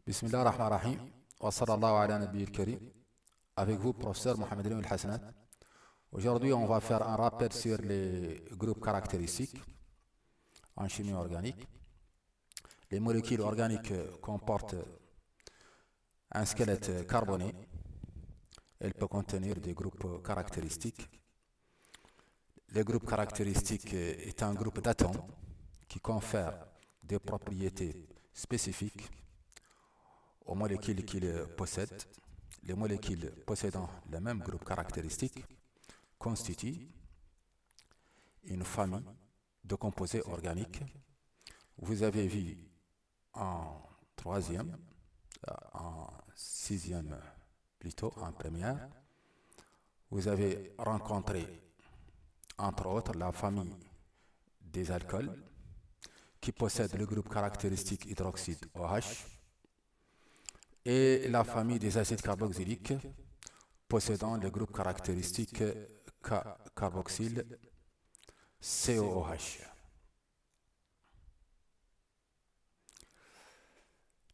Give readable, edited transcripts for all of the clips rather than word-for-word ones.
Bismillah ar-Rahman ar-Rahim. Wa sallallahu ala nabi al-Karim. Avec vous, professeur Mohamed El Hassanat. Aujourd'hui, on va faire un rappel sur les groupes caractéristiques en chimie organique. Les molécules organiques comportent un squelette carboné. Elle peut contenir des groupes caractéristiques. Les groupes caractéristiques est un groupe d'atomes qui confère des propriétés spécifiques aux molécules qu'ils possèdent. Les molécules possédant le même groupe caractéristique constituent une famille de composés organiques. Vous avez vu en troisième, en sixième plutôt, en première, vous avez rencontré entre autres la famille des alcools qui possèdent le groupe caractéristique hydroxyde OH et la famille des acides carboxyliques possédant le groupe caractéristique carboxyle COOH.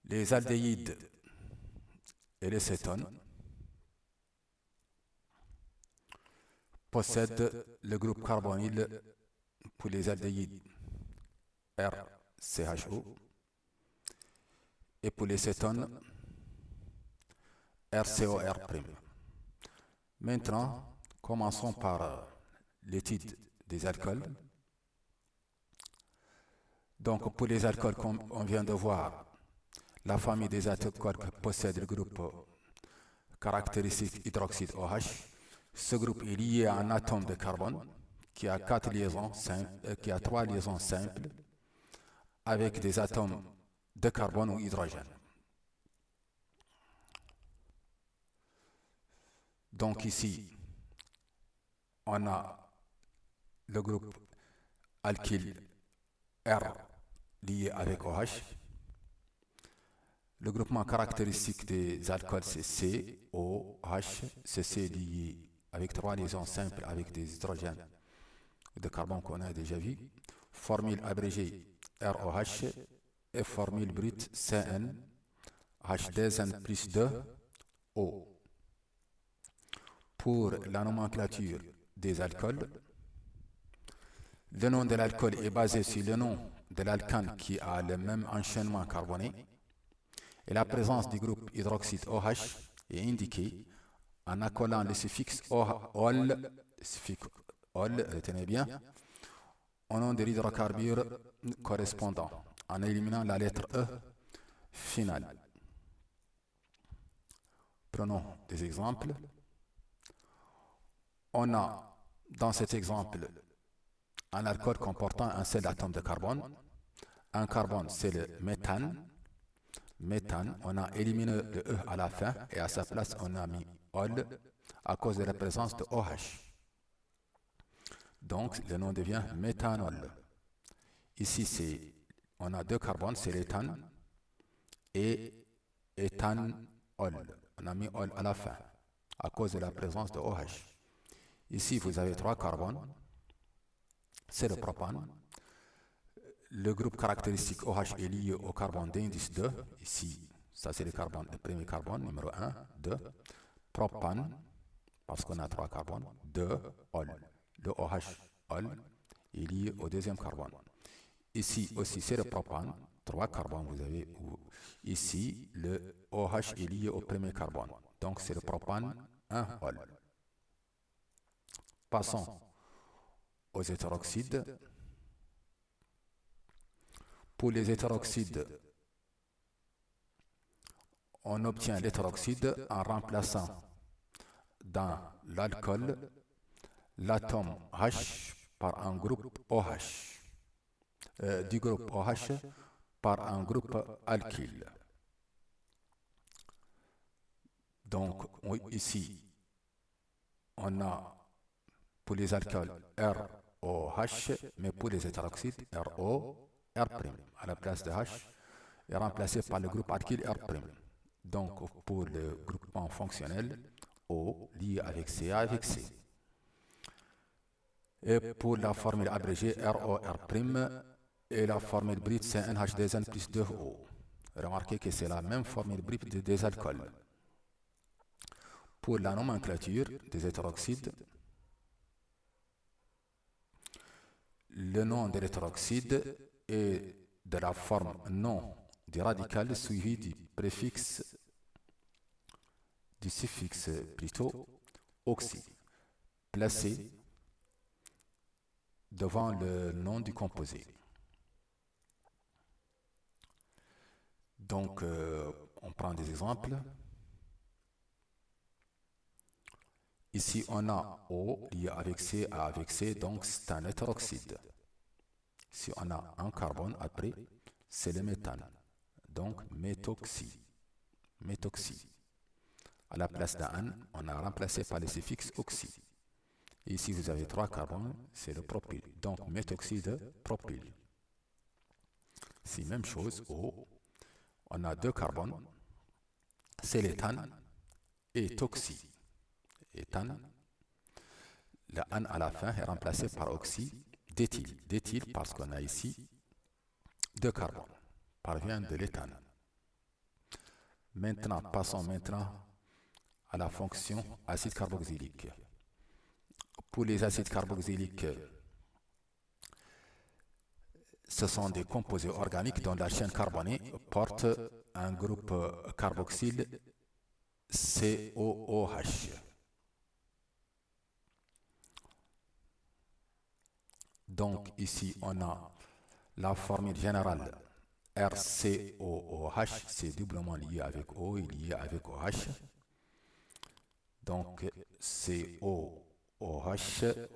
Les aldéhydes et les cétones possèdent le groupe carbonyl pour les aldéhydes RCHO et pour les cétones RCOR'. Maintenant, commençons par l'étude des alcools. Donc, pour les alcools, comme on vient de voir, la famille des alcools possède le groupe caractéristique hydroxyde OH. Ce groupe est lié à un atome de carbone qui a trois liaisons simples avec des atomes de carbone ou hydrogène. Donc ici, on a le groupe alkyle R lié avec OH. Le groupement caractéristique des alcools, c'est COH. C'est lié avec trois liaisons simples avec des hydrogènes de carbone qu'on a déjà vu. Formule abrégée ROH et formule brute CN H2N plus 2O. Pour la nomenclature des alcools, le nom de l'alcool est basé sur le nom de l'alcane qui a le même enchaînement carboné et la présence du groupe hydroxyde OH est indiquée en accolant le suffixe OL, retenez bien, au nom de l'hydrocarbure correspondant, en éliminant la lettre E finale. Prenons des exemples. On a dans cet exemple un alcool comportant un seul atome de carbone. Un carbone, c'est le méthane. Méthane, on a éliminé le E à la fin et à sa place, on a mis OL à cause de la présence de OH. Donc, le nom devient méthanol. Ici, on a deux carbones, c'est l'éthane et éthanol. On a mis OL à la fin à cause de la présence de OH. Ici, vous avez trois carbones, c'est le propane. Le groupe caractéristique OH est lié au carbone d'indice 2. Ici, ça c'est le premier carbone, numéro 1, 2. Propane, parce qu'on a trois carbones, 2, OL. Le OH, OL, est lié au deuxième carbone. Ici aussi, c'est le propane, 3 carbones, vous avez. Ici, le OH est lié au premier carbone. Donc, c'est le propane, 1, OL. Passons aux hétéroxydes. Pour les hétéroxydes, on obtient l'hétéroxyde en remplaçant dans l'alcool l'atome H par un groupe OH, du groupe OH par un groupe alkyle. Donc ici, on a pour les alcools ROH, mais pour les hétéroxydes RO. R' à la place de H est remplacé par le groupe alkyle R'. Donc pour le groupement fonctionnel, O lié avec CA avec C. Et pour la formule abrégée ROR' et la formule brute CnH2n plus 2O. Remarquez que c'est la même formule brute des alcools. Pour la nomenclature des hétéroxydes, le nom de l'hétéroxyde est de la forme nom du radical suivi du suffixe plutôt oxy, placé devant le nom du composé. Donc, on prend des exemples. Ici, on a O lié avec C, A avec C, donc c'est un hétéroxyde. Si on a un carbone après, c'est le méthane. Donc, méthoxy. À la place d'un, on a remplacé par le suffixe oxy. Et ici, vous avez 3 carbones, c'est le propyle. Donc, méthoxy de propyle. C'est même chose, O. On a 2 carbones, c'est l'éthane et toxy. Éthane, le an à la fin est remplacé par oxy d'éthyle. D'éthyle parce qu'on a ici 2 carbones, parvient de l'éthane. Maintenant, passons à la fonction acide carboxylique. Pour les acides carboxyliques, ce sont des composés organiques dont la chaîne carbonée porte un groupe carboxyle COOH. Donc ici, on a la formule générale RCOOH, c'est doublement lié avec O et lié avec OH. Donc COOH,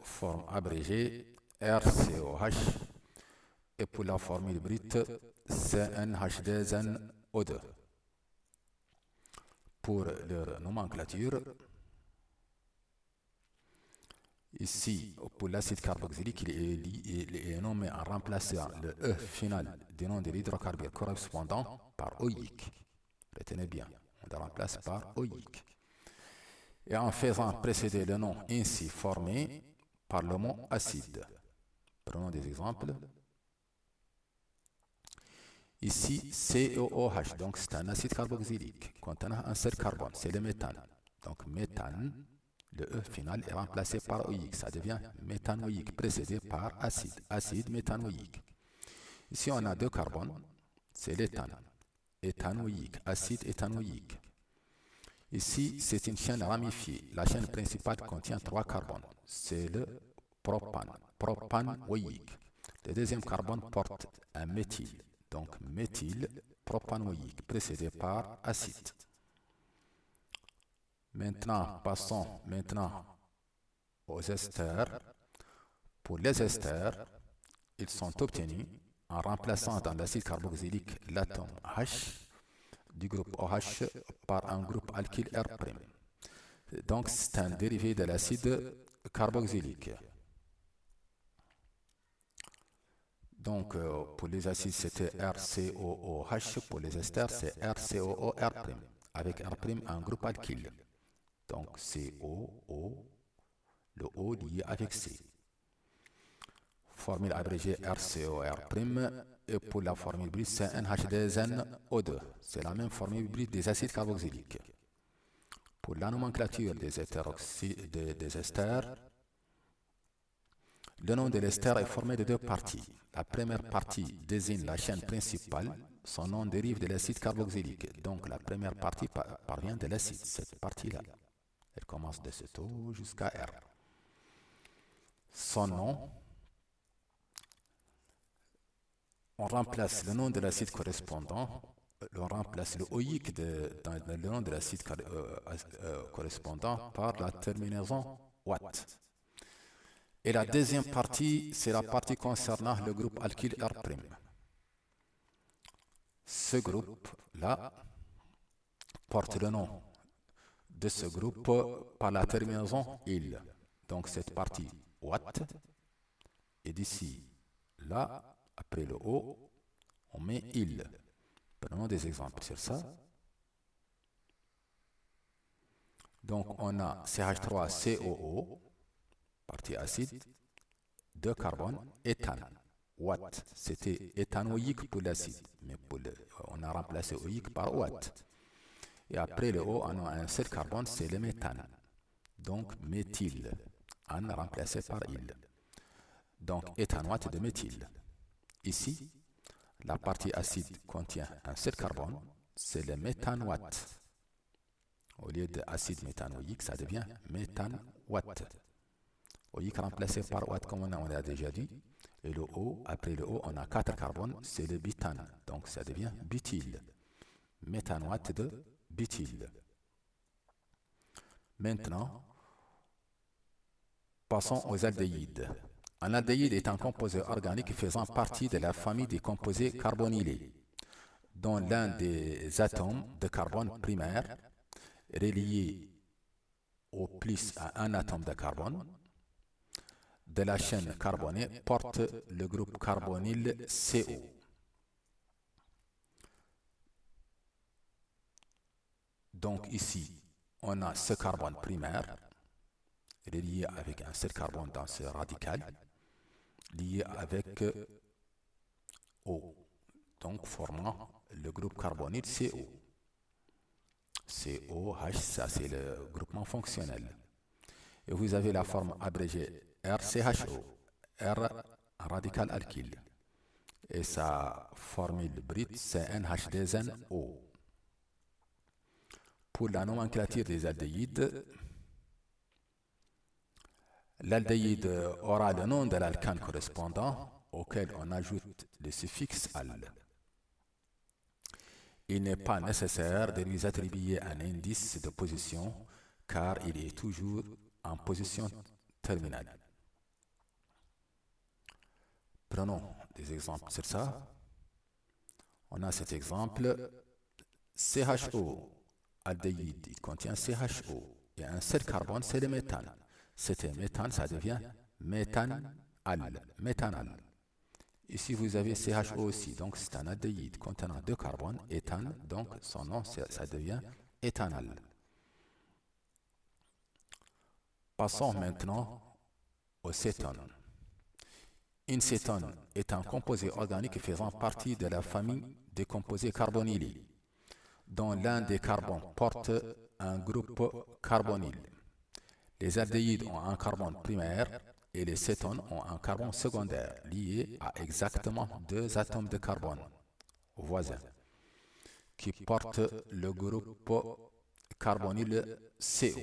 forme abrégée, RCOH. Et pour la formule brute, CnH2nO2. Pour leur nomenclature, ici, pour l'acide carboxylique, il est nommé en remplaçant le E final du nom de l'hydrocarbure correspondant par OIC. Retenez bien, on le remplace par OIC. Et en faisant précéder le nom ainsi formé par le mot acide. Prenons des exemples. Ici, COOH, donc c'est un acide carboxylique contenant un seul carbone, c'est le méthane. Donc méthane, le E final est remplacé par OIC, ça devient méthanoïque, précédé par acide, acide méthanoïque. Ici, on a 2 carbones, c'est l'éthane, éthanoïque, acide éthanoïque. Ici, c'est une chaîne ramifiée. La chaîne principale contient 3 carbones, c'est le propane, propanoïque. Le deuxième carbone porte un méthyle. Donc, méthyle propanoïque, précédé par acide. Passons aux esters. Pour les esters, ils sont obtenus en remplaçant dans l'acide carboxylique l'atome H du groupe OH par un groupe alkyle R'. Donc, c'est un dérivé de l'acide carboxylique. Donc, pour les acides, c'était RCOOH. Pour les esters, c'est RCOOR', avec R' un groupe alkyle. Donc, COO, le O lié avec C. Formule abrégée RCOR'. Et pour la formule brute, c'est NH2nO2. C'est la même formule brute des acides carboxyliques. Pour la nomenclature des esters, le nom de l'ester est formé de 2 parties. La première partie désigne la chaîne principale. Son nom dérive de l'acide carboxylique. Donc la première partie parvient de l'acide, cette partie-là. Elle commence de cet O jusqu'à R. Son nom, on remplace le nom de l'acide correspondant, on remplace le OIC dans le nom de l'acide correspondant par la terminaison Watt. Et la deuxième partie, c'est la partie concernant le groupe alkyle R'. Ce groupe-là porte le nom de ce groupe par la terminaison il. Donc cette partie Watt, et d'ici là, après le O, on met il. Prenons des exemples sur ça. Donc on a CH3COO, partie acide, 2 carbones, éthane, Watt. C'était éthanoïque pour l'acide, mais on a remplacé oïque par watt. Et après le O, on a un seul carbone, c'est le méthane. Donc méthyle, on a remplacé par il. Donc éthanoate de méthyle. Ici, la partie acide contient un seul carbone, c'est le méthanoate. Au lieu d'acide méthanoïque, ça devient méthanoate. Oïque remplacé par watt, comme on a déjà dit. Et le O, après le O, on a 4 carbones, c'est le butane. Donc ça devient butyle. Méthanoate de butyle. Maintenant, passons aux aldéhydes. Un aldéhyde est un composé organique faisant partie de la famille des composés carbonylés, dont l'un des atomes de carbone primaire relié au plus à un atome de carbone de la chaîne carbonée porte le groupe carbonyl CO. Donc ici, on a ce carbone primaire relié avec un seul carbone dans ce radical, lié avec O, donc formant le groupe carbonyl CO. COH, ça c'est le groupement fonctionnel. Et vous avez la forme abrégée RCHO, R radical alkyle. Et sa formule brute, c'est NH2NO. Pour la nomenclature des aldéhydes, l'aldéhyde aura le nom de l'alkane correspondant auquel on ajoute le suffixe al. Il n'est pas nécessaire de lui attribuer un indice de position car il est toujours en position terminale. Prenons des exemples sur ça. On a cet exemple CHO, aldéhyde, il contient CHO. Il y a un seul carbone, c'est le méthane. C'était méthane, ça devient méthanal. Méthanal. Ici, vous avez CHO aussi, donc c'est un aldéhyde contenant 2 carbones, éthane, donc son nom, ça devient éthanal. Passons maintenant au cétone. Une cétone est un composé organique faisant partie de la famille des composés carbonylés, dont l'un des carbones porte un groupe carbonyl. Les aldéhydes ont un carbone primaire et les cétones ont un carbone secondaire lié à exactement 2 atomes de carbone voisins qui portent le groupe carbonyl CO.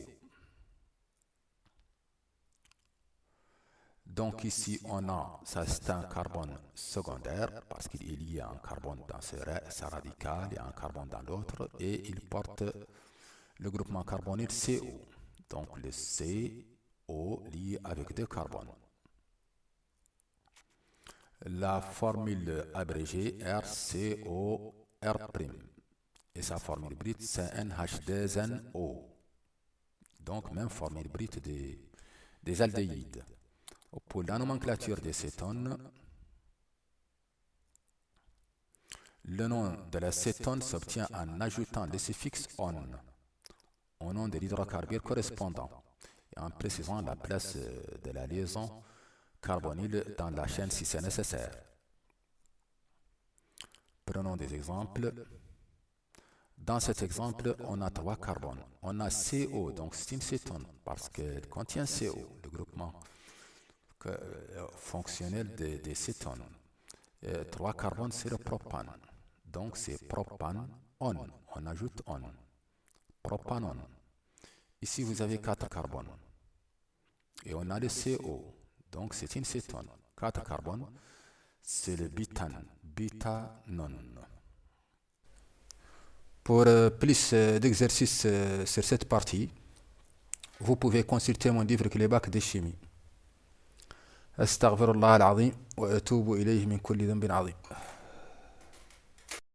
Donc ici on a, ça c'est un carbone secondaire parce qu'il est lié à un carbone dans sa radicale et un carbone dans l'autre et il porte le groupement carbonyl CO. Donc le CO lié avec 2 carbones. La formule abrégée RCOR' et sa formule brute c'est NH2NO. Donc même formule brute des aldéhydes. Pour la nomenclature des cétones, le nom de la cétone s'obtient en ajoutant le suffixe on au nom de l'hydrocarbure correspondant et en précisant la place de la liaison carbonyle dans la chaîne si c'est nécessaire. Prenons des exemples. Dans cet exemple, on a 3 carbones. On a CO, donc c'est une cétone parce qu'elle contient CO, le groupement fonctionnel des cétones. 3 carbones, c'est le propane. Donc c'est propane on. On ajoute on. Propanon. Ici, vous avez 4 carbones. Et on a le CO. Donc c'est une cétone. 4 carbones, c'est le butane. Butanon. Pour plus d'exercices sur cette partie, vous pouvez consulter mon livre Clé-Bac de chimie. أستغفر الله العظيم وأتوب إليه من كل ذنب عظيم.